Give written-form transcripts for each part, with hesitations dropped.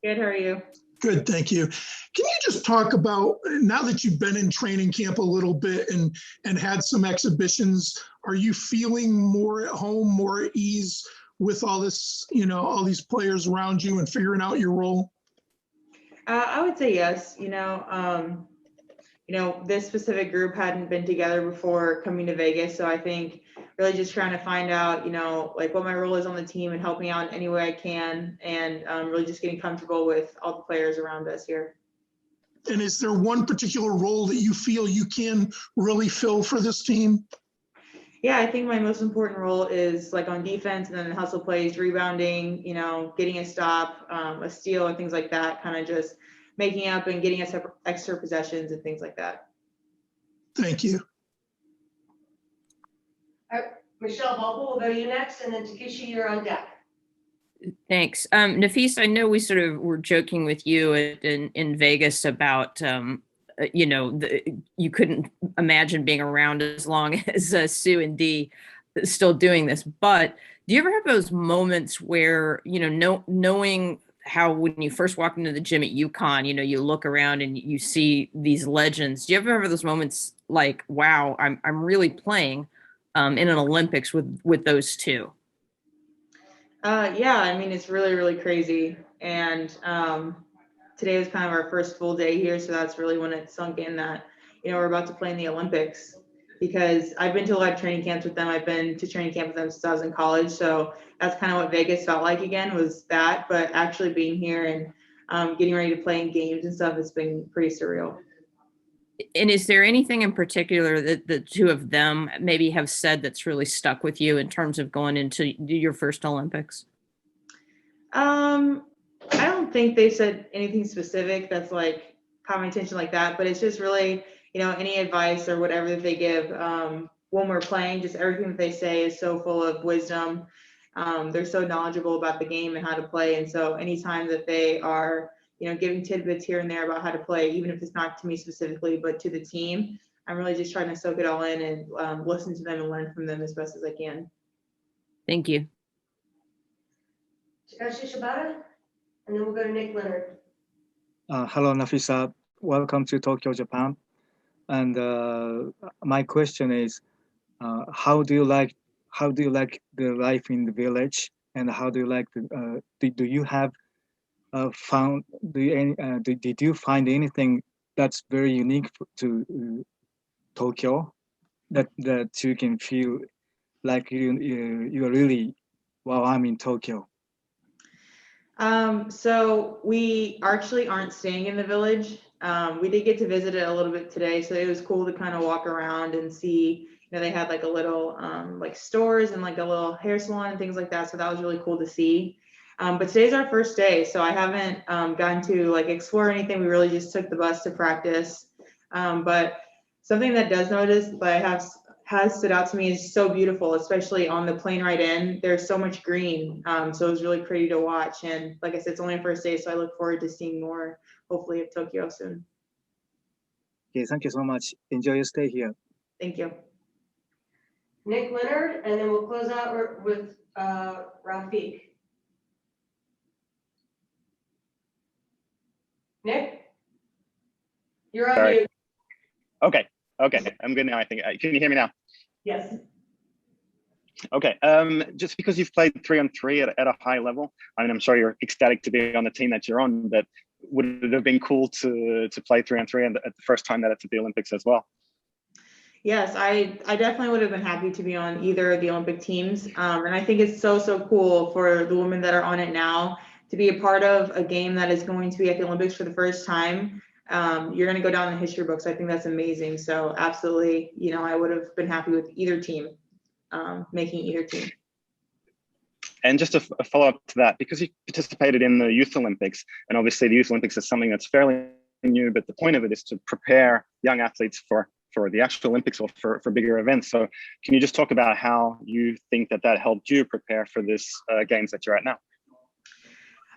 Good, how are you? Good, thank you. Can you just talk about, now that you've been in training camp a little bit and had some exhibitions, are you feeling more at home, more at ease with all this, all these players around you and figuring out your role? I would say yes. This specific group hadn't been together before coming to Vegas, so I think really just trying to find out, like what my role is on the team and helping out in any way I can, and really just getting comfortable with all the players around us here. And is there one particular role that you feel you can really fill for this team? Yeah, I think my most important role is like on defense, and then hustle plays, rebounding, getting a stop, a steal, and things like that, kind of just making up and getting us extra possessions and things like that. Thank you. All right, Michelle Vogel, we'll go to you next, and then Takesha, you're on deck. Thanks. Napheesa, I know we sort of were joking with you in Vegas about, you couldn't imagine being around as long as Sue and Dee still doing this. But do you ever have those moments where, knowing how when you first walk into the gym at UConn, you look around and you see these legends. Do you ever have those moments like, wow, I'm really playing in an Olympics with those two? Yeah, I mean, it's really, really crazy. And today was kind of our first full day here, so that's really when it sunk in that, we're about to play in the Olympics. Because I've been to a lot of training camps with them. I've been to training camp with them since I was in college. So that's kind of what Vegas felt like again, was that. But actually being here and getting ready to play in games and stuff, it's been pretty surreal. And is there anything in particular that the two of them maybe have said that's really stuck with you in terms of going into your first Olympics? I don't think they said anything specific that's like caught my attention like that, but it's just really, any advice or whatever that they give when we're playing, just everything that they say is so full of wisdom. They're so knowledgeable about the game and how to play. And so anytime that they are, giving tidbits here and there about how to play, even if it's not to me specifically, but to the team, I'm really just trying to soak it all in and listen to them and learn from them as best as I can. Thank you. Takesha Shibata, and then we'll go to Nick Leonard. Hello, Napheesa. Welcome to Tokyo, Japan. And my question is, how do you like the life in the village, and how do you like the? Do you have did you find anything that's very unique to Tokyo, that you can feel like you're really, wow, I'm in Tokyo? So we actually aren't staying in the village. We did get to visit it a little bit today, so it was cool to kind of walk around and see, they had like a little like stores and like a little hair salon and things like that. So that was really cool to see. But today's our first day, so I haven't gotten to like explore anything. We really just took the bus to practice. But something that has stood out to me is so beautiful, especially on the plane ride in. There's so much green, so it was really pretty to watch. And like I said, it's only our first day, so I look forward to seeing more, hopefully, of Tokyo soon. Okay, thank you so much. Enjoy your stay here. Thank you. Nick Leonard, and then we'll close out with Rafiq. Nick, you're on mute. Okay, I'm good now, I think. Can you hear me now? Yes. Okay, just because you've played 3-on-3 at a high level, I mean, I'm sure you're ecstatic to be on the team that you're on, but would it have been cool to play 3-on-3 at the first time that it's at the Olympics as well? Yes, I definitely would have been happy to be on either of the Olympic teams. And I think it's so cool for the women that are on it now to be a part of a game that is going to be at the Olympics for the first time. You're going to go down in the history books. I think that's amazing. So absolutely, I would have been happy with either team, making either team. And just a follow-up to that, because you participated in the Youth Olympics, and obviously the Youth Olympics is something that's fairly new, but the point of it is to prepare young athletes for the actual Olympics or for bigger events. So can you just talk about how you think that helped you prepare for this games that you're at now?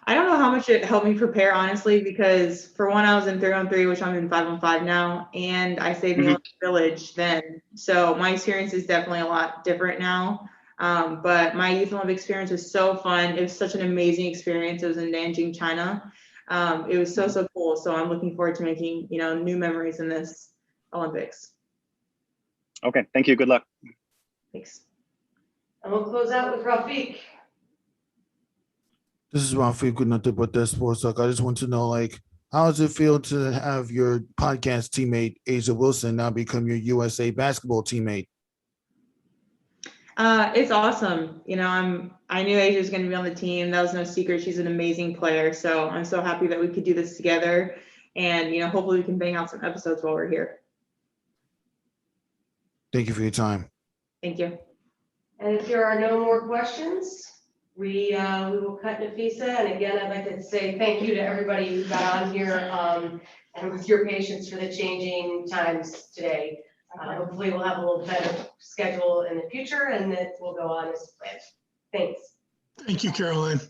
I don't know how much it helped me prepare, honestly, because for one, I was in 3-on-3, which I'm in 5-on-5 now, and I stayed in the village then. So my experience is definitely a lot different now. But my Youth Olympic experience was so fun. It was such an amazing experience. It was in Nanjing, China. It was so cool. So I'm looking forward to making, new memories in this Olympics. Okay, thank you. Good luck. Thanks. And we'll close out with Rafiq. This is Rafiq with Nothing But That Sports Talk. I just want to know, like, how does it feel to have your podcast teammate, Asia Wilson, now become your USA basketball teammate? It's awesome. I knew Asia was going to be on the team. That was no secret. She's an amazing player. So I'm so happy that we could do this together. And, hopefully we can bang out some episodes while we're here. Thank you for your time. Thank you. And if there are no more questions, we will cut Napheesa. And again, I'd like to say thank you to everybody who got on here and with your patience for the changing times today. Hopefully we'll have a little better schedule in the future and it will go on as planned. Thanks. Thank you, Caroline.